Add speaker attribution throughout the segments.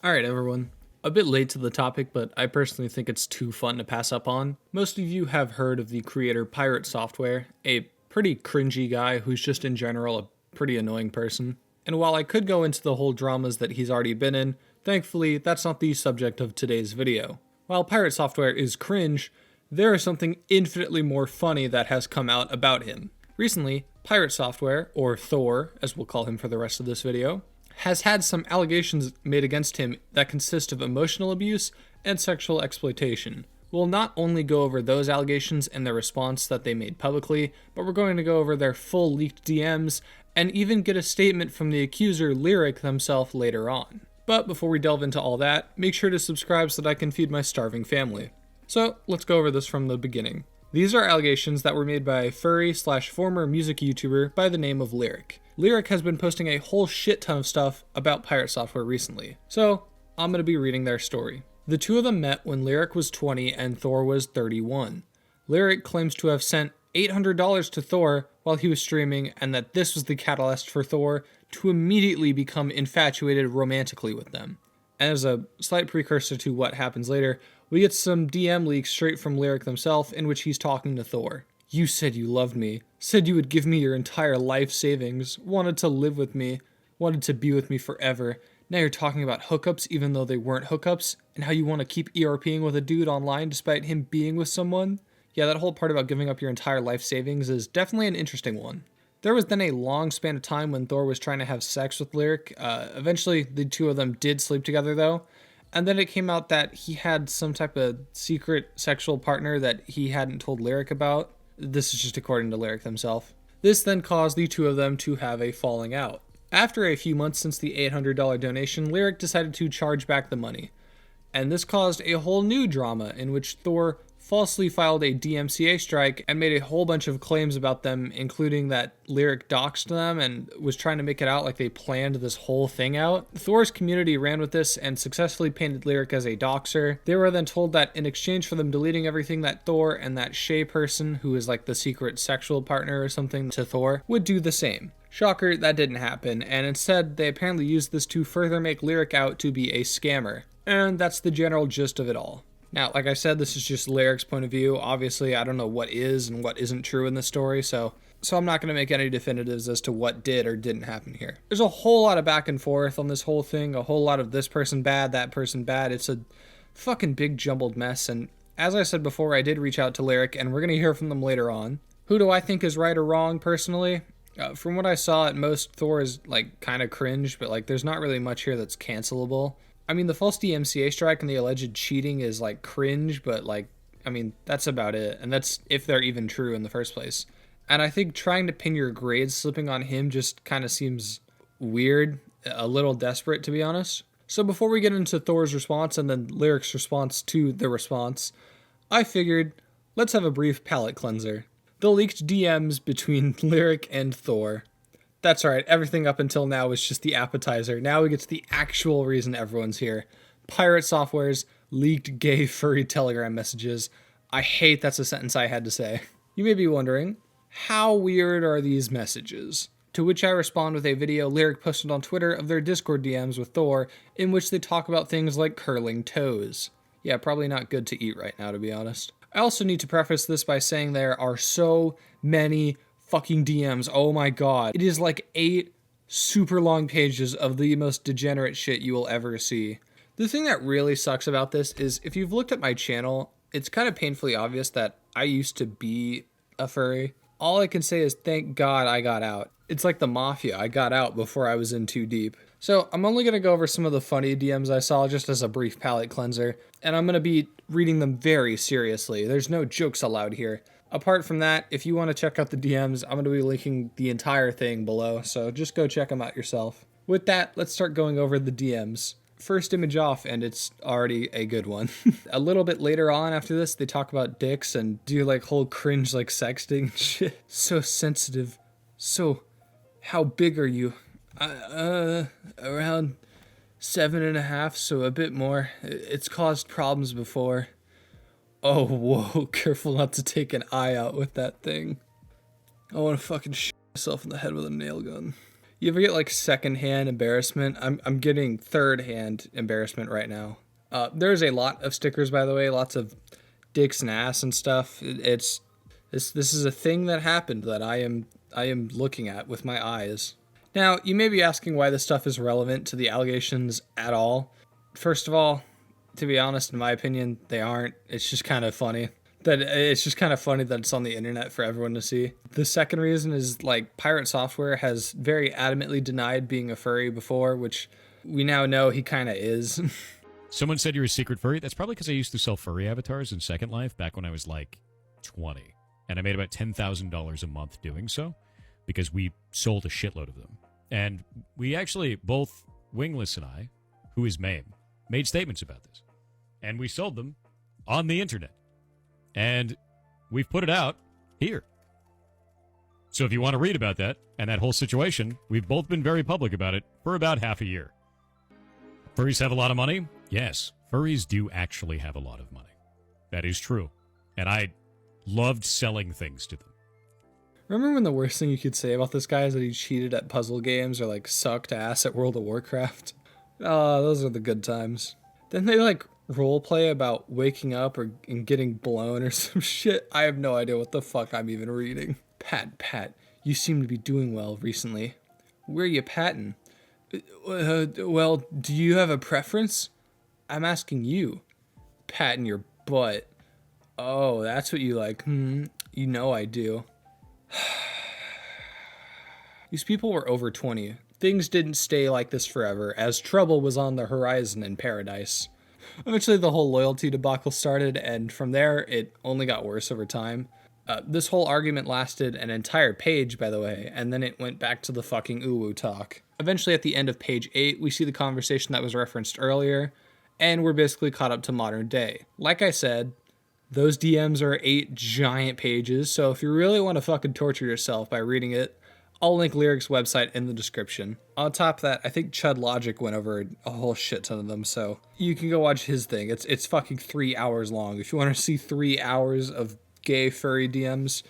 Speaker 1: Alright everyone, a bit late to the topic, but I personally think it's too fun to pass up on. Most of you have heard of the creator Pirate Software, a pretty cringy guy who's just in general a pretty annoying person. And while I could go into the whole dramas that he's already been in, thankfully that's not the subject of today's video. While Pirate Software is cringe, there is something infinitely more funny that has come out about him. Recently, Pirate Software, or Thor as we'll call him for the rest of this video, has had some allegations made against him that consist of emotional abuse and sexual exploitation. We'll not only go over those allegations and their response that they made publicly, but we're going to go over their full leaked DMs and even get a statement from the accuser Lyric themself later on. But before we delve into all that, make sure to subscribe so that I can feed my starving family. So let's go over this from the beginning. These are allegations that were made by a furry/former music YouTuber by the name of Lyric. Lyric has been posting a whole shit ton of stuff about Pirate Software recently, so I'm going to be reading their story. The two of them met when Lyric was 20 and Thor was 31. Lyric claims to have sent $800 to Thor while he was streaming, and that this was the catalyst for Thor to immediately become infatuated romantically with them. As a slight precursor to what happens later, we get some DM leaks straight from Lyric themself in which he's talking to Thor. "You said you loved me, said you would give me your entire life savings, wanted to live with me, wanted to be with me forever. Now you're talking about hookups even though they weren't hookups, and how you want to keep ERPing with a dude online despite him being with someone?" Yeah, that whole part about giving up your entire life savings is definitely an interesting one. There was then a long span of time when Thor was trying to have sex with Lyric. Eventually, the two of them did sleep together though. And then it came out that he had some type of secret sexual partner that he hadn't told Lyric about. This is just according to Lyric himself. This then caused the two of them to have a falling out. After a few months since the $800 donation, Lyric decided to charge back the money. And this caused a whole new drama in which Thor falsely filed a DMCA strike and made a whole bunch of claims about them, including that Lyric doxed them and was trying to make it out like they planned this whole thing out. Thor's community ran with this and successfully painted Lyric as a doxer. They were then told that in exchange for them deleting everything, that Thor and that Shay person, who is like the secret sexual partner or something to Thor, would do the same. Shocker, that didn't happen, and instead they apparently used this to further make Lyric out to be a scammer. And that's the general gist of it all. Now, like I said, this is just Lyric's point of view. Obviously, I don't know what is and what isn't true in this story, so I'm not going to make any definitives as to what did or didn't happen here. There's a whole lot of back and forth on this whole thing, a whole lot of this person bad, that person bad. It's a fucking big jumbled mess, and as I said before, I did reach out to Lyric, and we're going to hear from them later on. Who do I think is right or wrong, personally? From what I saw, at most, Thor is, like, kind of cringe, but, like, there's not really much here that's cancelable. I mean, the false DMCA strike and the alleged cheating is, like, cringe, but, like, I mean, that's about it. And that's if they're even true in the first place. And I think trying to pin your grades slipping on him just kind of seems weird, a little desperate, to be honest. So before we get into Thor's response and then Lyric's response to the response, I figured, let's have a brief palate cleanser. The leaked DMs between Lyric and Thor. That's right, everything up until now was just the appetizer. Now we get to the actual reason everyone's here. Pirate Software's leaked gay furry Telegram messages. I hate that's a sentence I had to say. You may be wondering, how weird are these messages? To which I respond with a video Lyric posted on Twitter of their Discord DMs with Thor, in which they talk about things like curling toes. Yeah, probably not good to eat right now, to be honest. I also need to preface this by saying there are so many fucking DMs. Oh my god. It is like 8 super long pages of the most degenerate shit you will ever see. The thing that really sucks about this is if you've looked at my channel, it's kind of painfully obvious that I used to be a furry. All I can say is thank God I got out. It's like the mafia. I got out before I was in too deep. So I'm only going to go over some of the funny DMs I saw just as a brief palate cleanser, and I'm going to be reading them very seriously. There's no jokes allowed here. Apart from that, if you want to check out the DMs, I'm going to be linking the entire thing below, so just go check them out yourself. With that, let's start going over the DMs. First image off, and it's already a good one. A little bit later on after this, they talk about dicks and do like whole cringe like sexting shit. So sensitive. So, how big are you? Around 7.5, so a bit more. It's caused problems before. Oh, whoa, careful not to take an eye out with that thing. I want to fucking shoot myself in the head with a nail gun. You ever get like secondhand embarrassment? I'm getting third hand embarrassment right now. There's a lot of stickers, by the way, lots of dicks and ass and stuff. It's this is a thing that happened that I am looking at with my eyes. Now, you may be asking why this stuff is relevant to the allegations at all. First of all, to be honest, in my opinion, they aren't. It's just kind of funny that it's on the internet for everyone to see. The second reason is like Pirate Software has very adamantly denied being a furry before, which we now know he kind of is.
Speaker 2: Someone said you're a secret furry. That's probably because I used to sell furry avatars in Second Life back when I was like 20. And I made about $10,000 a month doing so because we sold a shitload of them. And we actually, both Wingless and I, who is Mame, made statements about this. And we sold them on the internet. And we've put it out here. So if you want to read about that and that whole situation, we've both been very public about it for about half a year. Furries have a lot of money? Yes, furries do actually have a lot of money. That is true. And I loved selling things to them.
Speaker 1: Remember when the worst thing you could say about this guy is that he cheated at puzzle games or like sucked ass at World of Warcraft? Oh, those are the good times. Then they like role play about waking up or and getting blown or some shit. I have no idea what the fuck I'm even reading. Pat, you seem to be doing well recently. Where you patting? Well, do you have a preference? I'm asking you. Patting your butt. Oh, that's what you like. You know I do. These people were over 20. Things didn't stay like this forever, as trouble was on the horizon in paradise. Eventually, the whole loyalty debacle started, and from there, it only got worse over time. This whole argument lasted an entire page, by the way, and then it went back to the fucking uwu talk. Eventually, at the end of page 8, we see the conversation that was referenced earlier, and we're basically caught up to modern day. Like I said, those DMs are 8 giant pages, so if you really want to fucking torture yourself by reading it, I'll link Lyric's website in the description. On top of that, I think Chud Logic went over a whole shit ton of them, so you can go watch his thing. It's fucking 3 hours long. If you want to see 3 hours of gay furry DMs,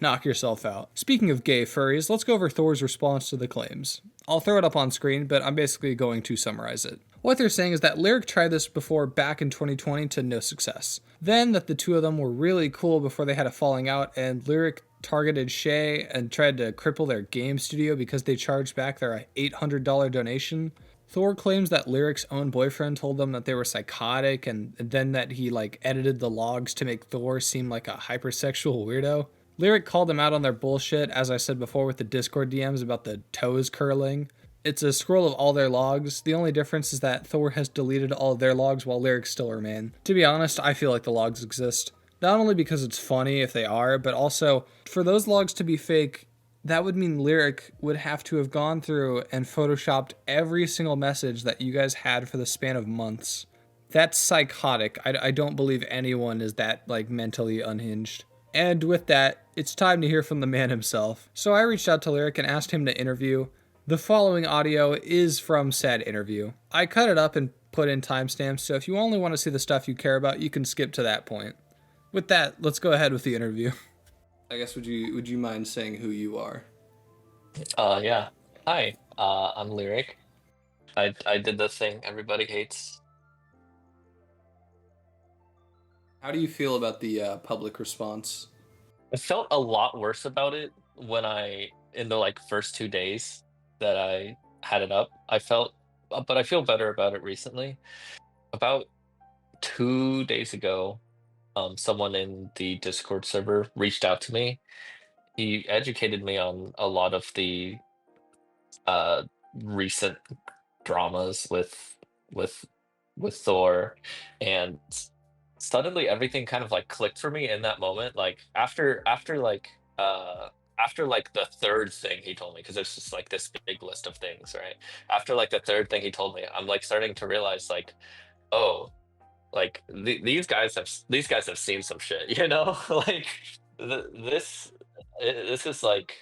Speaker 1: knock yourself out. Speaking of gay furries, let's go over Thor's response to the claims. I'll throw it up on screen, but I'm basically going to summarize it. What they're saying is that Lyric tried this before back in 2020 to no success. Then that the two of them were really cool before they had a falling out, and Lyric targeted Shay and tried to cripple their game studio because they charged back their $800 donation. Thor claims that Lyric's own boyfriend told them that they were psychotic, and then that he like edited the logs to make Thor seem like a hypersexual weirdo. Lyric called them out on their bullshit, as I said before with the Discord DMs about the toes curling. It's a scroll of all their logs. The only difference is that Thor has deleted all of their logs while Lyric still remain. To be honest, I feel like the logs exist. Not only because it's funny if they are, but also for those logs to be fake, that would mean Lyric would have to have gone through and photoshopped every single message that you guys had for the span of months. That's psychotic. I don't believe anyone is that like mentally unhinged. And with that, it's time to hear from the man himself. So I reached out to Lyric and asked him to interview. The following audio is from said interview. I cut it up and put in timestamps, so if you only want to see the stuff you care about, you can skip to that point. With that, let's go ahead with the interview. I guess would you mind saying who you are?
Speaker 3: Yeah. Hi. I'm Lyric. I did the thing everybody hates.
Speaker 1: How do you feel about the public response?
Speaker 3: I felt a lot worse about it in the like first 2 days that I had it up. But I feel better about it recently. About 2 days ago, someone in the Discord server reached out to me. He educated me on a lot of the uh, recent dramas with with Thor, and suddenly everything kind of like clicked for me in that moment. Like after like the third thing he told me, because there's just like this big list of things, right? After like the third thing he told me, I'm like starting to realize like, oh, like these guys have seen some shit, you know? Like this this is like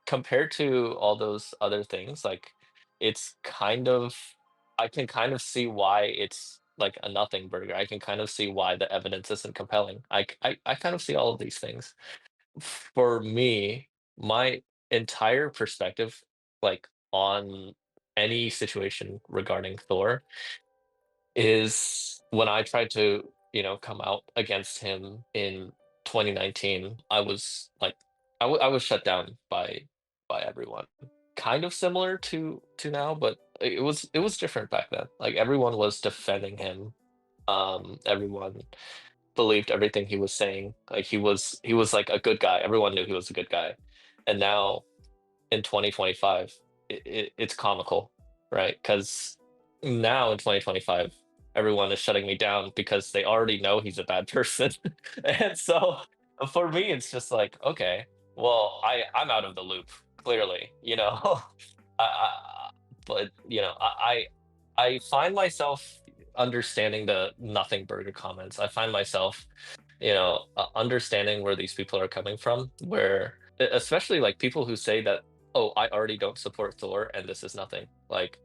Speaker 3: compared to all those other things, like it's kind of I can kind of see why it's like a nothing burger. I can kind of see why the evidence isn't compelling. I kind of see all of these things. For me, my entire perspective, like on any situation regarding Thor is when I tried to, come out against him in 2019, I was like, I was shut down by everyone. Kind of similar to now, but it was different back then. Like everyone was defending him. Everyone believed everything he was saying. Like he was like a good guy. Everyone knew he was a good guy. And now in 2025, it's comical, right? Because now in 2025, everyone is shutting me down because they already know he's a bad person. And so for me, it's just like, okay, well, I'm out of the loop, clearly, I, but I find myself understanding the nothing burger comments. I find myself understanding where these people are coming from, where especially like people who say that, oh, I already don't support Thor and this is nothing. Like,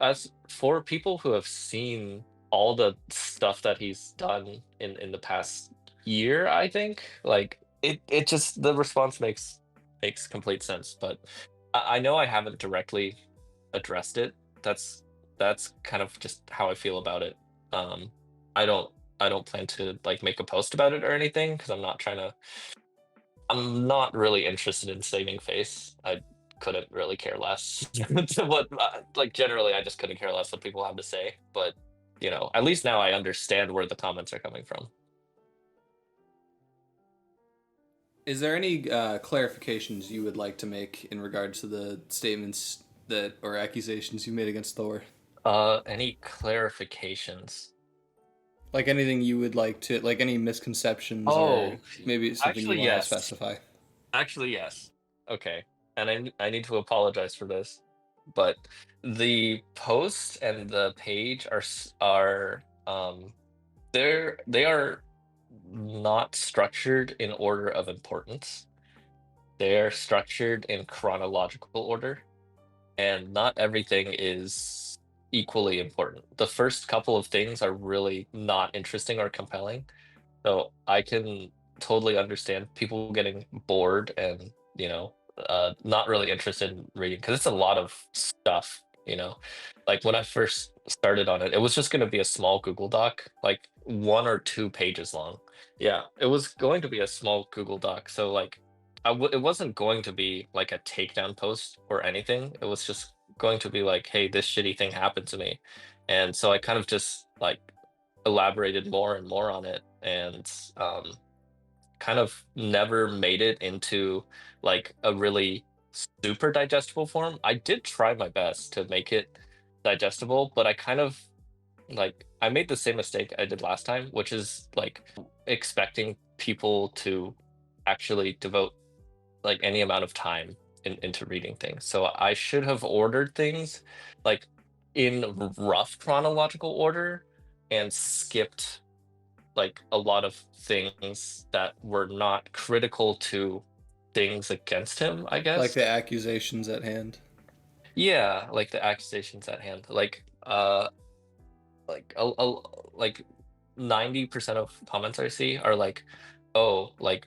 Speaker 3: as for people who have seen all the stuff that he's done in the past year, I think, like, it just the response makes complete sense. But I know I haven't directly addressed it. That's kind of just how I feel about it. Um, I don't I don't plan to like make a post about it or anything because I'm not really interested in saving face. I couldn't really care less to what like generally I just couldn't care less what people have to say. But at least now I understand where the comments are coming from.
Speaker 1: Is there any clarifications you would like to make in regards to the statements that or accusations you made against Thor?
Speaker 3: Any clarifications?
Speaker 1: Like anything you would like to, like any misconceptions or
Speaker 3: Oh,
Speaker 1: maybe something you
Speaker 3: actually
Speaker 1: want to
Speaker 3: yes.
Speaker 1: specify?
Speaker 3: Actually yes. Okay. And I need to apologize for this, but the post and the page are they are not structured in order of importance. They're structured in chronological order, and not everything is equally important. The first couple of things are really not interesting or compelling. So I can totally understand people getting bored and, not really interested in reading because it's a lot of stuff. Like when I first started on it, it was just going to be a small Google Doc, like 1 or 2 pages long. Yeah, it was going to be a small Google Doc. So like it wasn't going to be like a takedown post or anything. It was just going to be like, hey, this shitty thing happened to me. And so I kind of just like elaborated more and more on it and kind of never made it into like a really super digestible form. I did try my best to make it digestible, but I kind of like I made the same mistake I did last time, which is like expecting people to actually devote like any amount of time into reading things. So I should have ordered things like in rough chronological order and skipped like a lot of things that were not critical to things against him, I
Speaker 1: Like
Speaker 3: guess.
Speaker 1: the accusations at hand?
Speaker 3: Yeah, like the accusations at hand. Like like 90% of comments I see are like, "Oh, like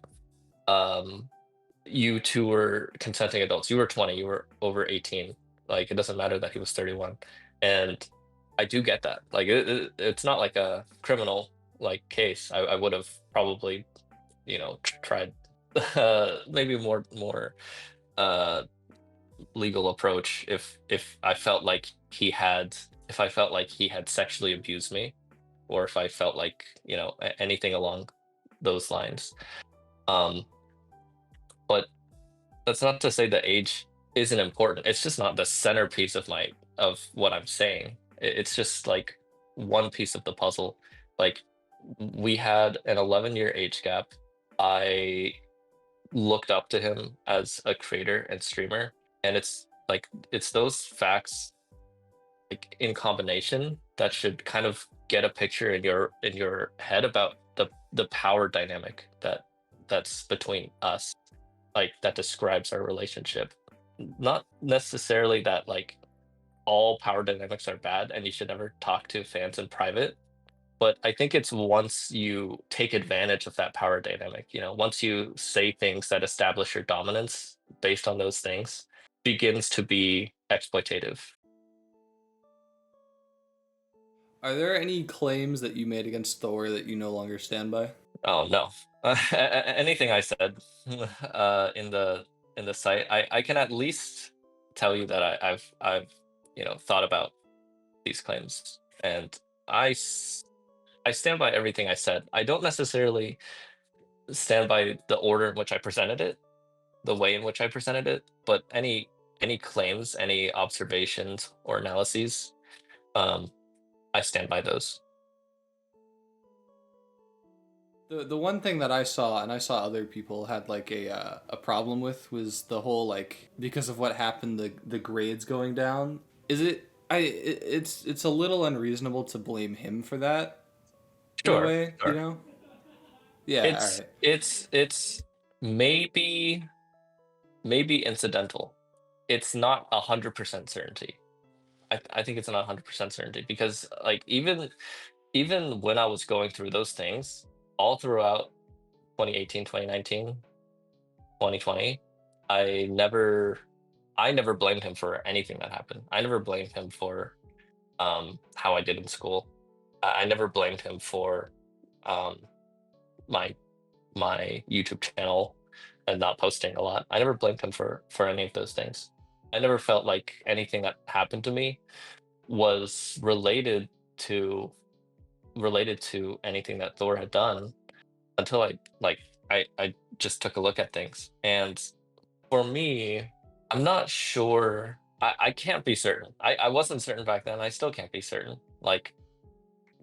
Speaker 3: um you two were consenting adults. You were 20, you were over 18. Like it doesn't matter that he was 31." And I do get that. Like it's not like a criminal like case. I would have probably, tried maybe more uh legal approach if I felt like he had sexually abused me or if I felt like, anything along those lines. Um but that's not to say that age isn't important. It's just not the centerpiece of what I'm saying. It's just like one piece of the puzzle. Like we had an 11-year age gap. I looked up to him as a creator and streamer, and it's those facts like in combination that should kind of get a picture in your head about the power dynamic that's between us, like that describes our relationship. Not necessarily that like all power dynamics are bad and you should never talk to fans in private, but I think it's once you take advantage of that power dynamic, once you say things that establish your dominance based on those things, begins to be exploitative.
Speaker 1: Are there any claims that you made against Thor that you no longer stand by?
Speaker 3: Oh no. Anything I said in the site, I can at least tell you that I've thought about these claims, and I stand by everything I said. I don't necessarily stand by the order in which I presented it, the way in which I presented it, but any claims, any observations or analyses, um, I stand by those.
Speaker 1: The one thing that I saw, and I saw other people had like a problem with, was the whole like, because of what happened, the grades going down. Is it? It's a little unreasonable to blame him for that in a
Speaker 3: Sure,
Speaker 1: way, you
Speaker 3: sure.
Speaker 1: know? Yeah. All
Speaker 3: It's
Speaker 1: right.
Speaker 3: it's maybe incidental. It's not 100% certainty. I think it's not 100% certainty because like even when I was going through those things all throughout 2018, 2019, 2020, I never I never blamed him for anything that happened. I never blamed him for how I did in school. I never blamed him for um my my YouTube channel and not posting a lot. I never blamed him for any of those things. I never felt like anything that happened to me was to related to anything that Thor had done until I just took a look at things. And for me, I'm not sure. I can't be certain. I wasn't certain back then. I still can't be certain. Like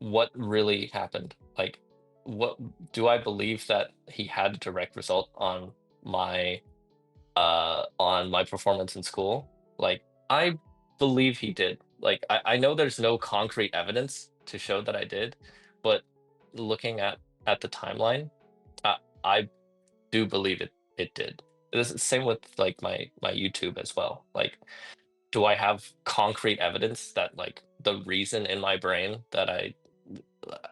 Speaker 3: what really happened? Like what do I believe that he had a direct result my on my performance in school? Like I believe he did. Like I know there's no concrete evidence to show that I did, but looking at the timeline, I do believe it did. This is same with like my YouTube as well. Like, do I have concrete evidence that like the reason in my brain that I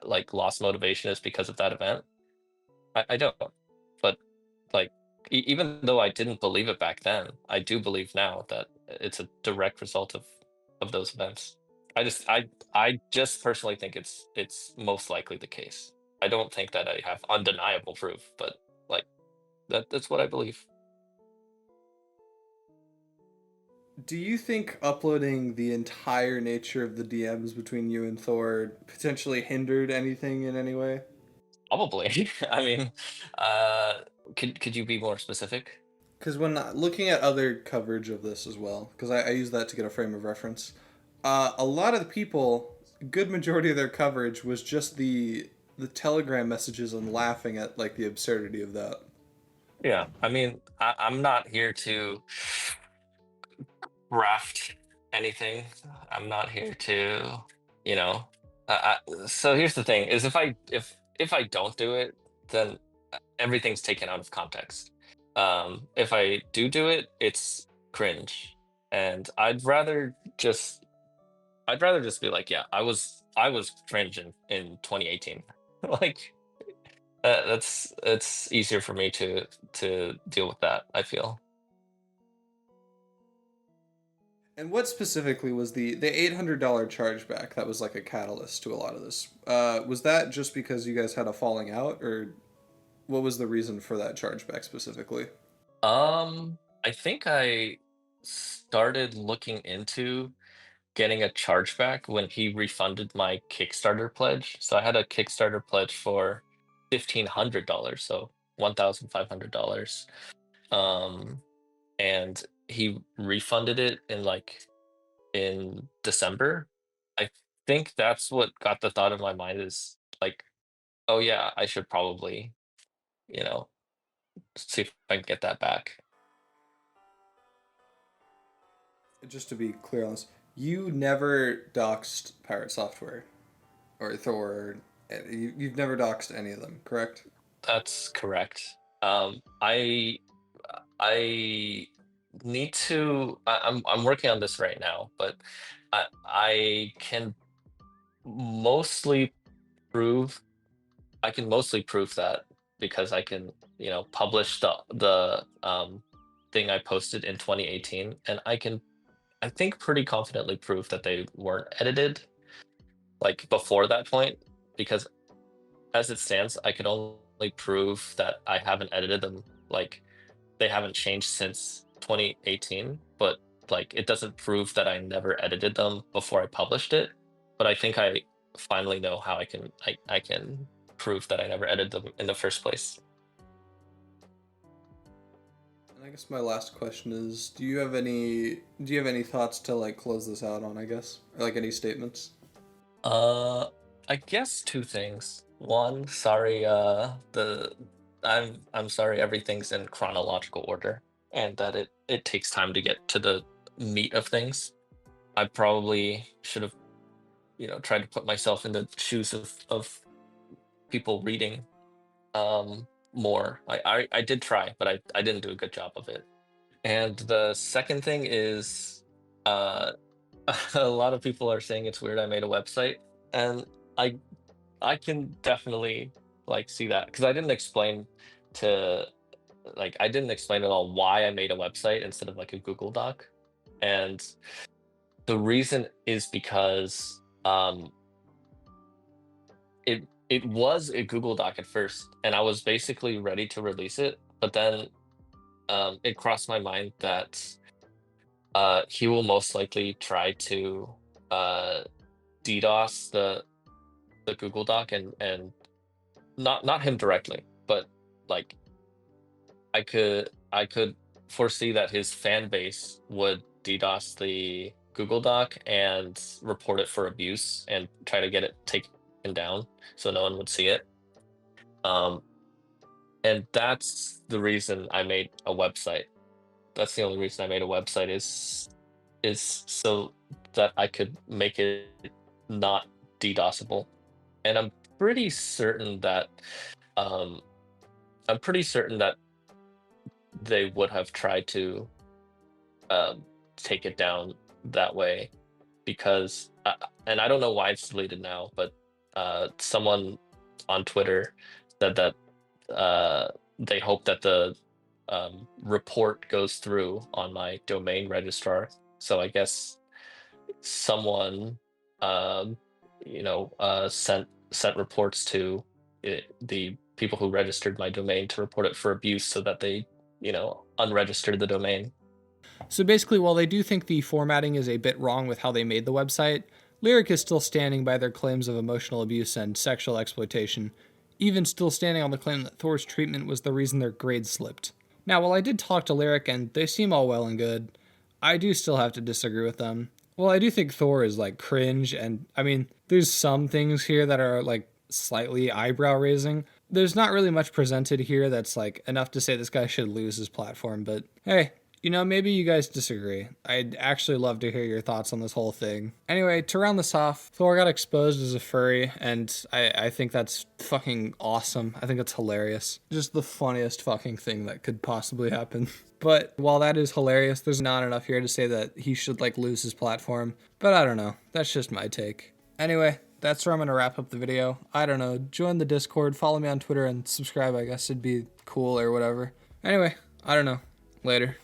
Speaker 3: like lost motivation is because of that event? I don't. But like even though I didn't believe it back then, I do believe now that it's a direct result of those events. I just personally think it's most likely the case. I don't think that I have undeniable proof, but like that's what I believe.
Speaker 1: Do you think uploading the entire nature of the DMs between you and Thor potentially hindered anything in any way?
Speaker 3: Probably. I mean, uh, could you be more specific?
Speaker 1: Because when looking at other coverage of this as well, because I use that to get a frame of reference, a lot of the people, good majority of their coverage was just the Telegram messages and laughing at like the absurdity of that.
Speaker 3: Yeah, I mean, I'm not here to raft anything. I'm not here to, you know. So here's the thing: is if I don't do it, then everything's taken out of context. If I do it, it's cringe, and I'd rather just be like, yeah, I was cringe in 2018. Like that's it's easier for me to deal with that. I feel.
Speaker 1: And what specifically was the $800 chargeback that was like a catalyst to a lot of this? Was that just because you guys had a falling out, or what was the reason for that chargeback specifically?
Speaker 3: I think I started looking into getting a chargeback when he refunded my Kickstarter pledge. So I had a Kickstarter pledge for $1,500, so $1,500. Um, and he refunded it in December. I think that's what got the thought in my mind is like, oh yeah, I should probably, you know, see if I can get that back.
Speaker 1: Just to be clear on this, you never doxed Pirate Software or Thor. You've never doxed any of them, correct?
Speaker 3: That's correct. I need to. I'm working on this right now, but I can mostly prove I can mostly prove that because I can publish the thing I posted in 2018, and I think pretty confidently prove that they weren't edited like before that point, because as it stands, I could only prove that I haven't edited them. Like they haven't changed since 2018, but like it doesn't prove that I never edited them before I published it. But I think I finally know how I can prove that I never edited them in the first place.
Speaker 1: And I guess my last question is, do you have any thoughts to like close this out on, I guess? Or like any statements?
Speaker 3: Uh, I guess two things. One, sorry, I'm sorry everything's in chronological order, and that it takes time to get to the meat of things. I probably should have, tried to put myself in the shoes of people reading more. I did try, but I didn't do a good job of it. And the second thing is, uh, a lot of people are saying it's weird I made a website, and I I can definitely like see that because to I didn't explain at all why I made a website instead of like a Google Doc, and the reason is because it was a Google Doc at first, and I was basically ready to release it, but then it crossed my mind that he will most likely try to uh, DDoS the Google Doc, and not him directly, but like I could foresee that his fan base would DDoS the Google Doc and report it for abuse and try to get it taken down so no one would see it. Um, and that's the reason I made a website. That's the only reason I made a website is so that I could make it not DDoSable. And pretty certain that um, I'm pretty certain that they would have tried to um, take it down that way because, and I don't know why it's deleted now, but someone on Twitter said that they hope that the report goes through on my domain registrar. So I guess someone, um, sent reports to the people who registered my domain to report it for abuse, so that they, unregistered the domain.
Speaker 1: So basically, while they do think the formatting is a bit wrong with how they made the website, Lyric is still standing by their claims of emotional abuse and sexual exploitation, even still standing on the claim that Thor's treatment was the reason their grades slipped. Now, while I did talk to Lyric and they seem all well and good, I do still have to disagree with them. Well, I do think Thor is like cringe, and I mean, there's some things here that are like slightly eyebrow raising. There's not really much presented here that's like enough to say this guy should lose his platform, but hey, maybe you guys disagree. I'd actually love to hear your thoughts on this whole thing. Anyway, to round this off, Thor got exposed as a furry, and I think that's fucking awesome. I think that's hilarious. Just the funniest fucking thing that could possibly happen. But while that is hilarious, there's not enough here to say that he should like lose his platform. But I don't know. That's just my take. Anyway, that's where I'm going to wrap up the video. I don't know. Join the Discord, follow me on Twitter, and subscribe. I guess it'd be cool or whatever. Anyway, I don't know. Later.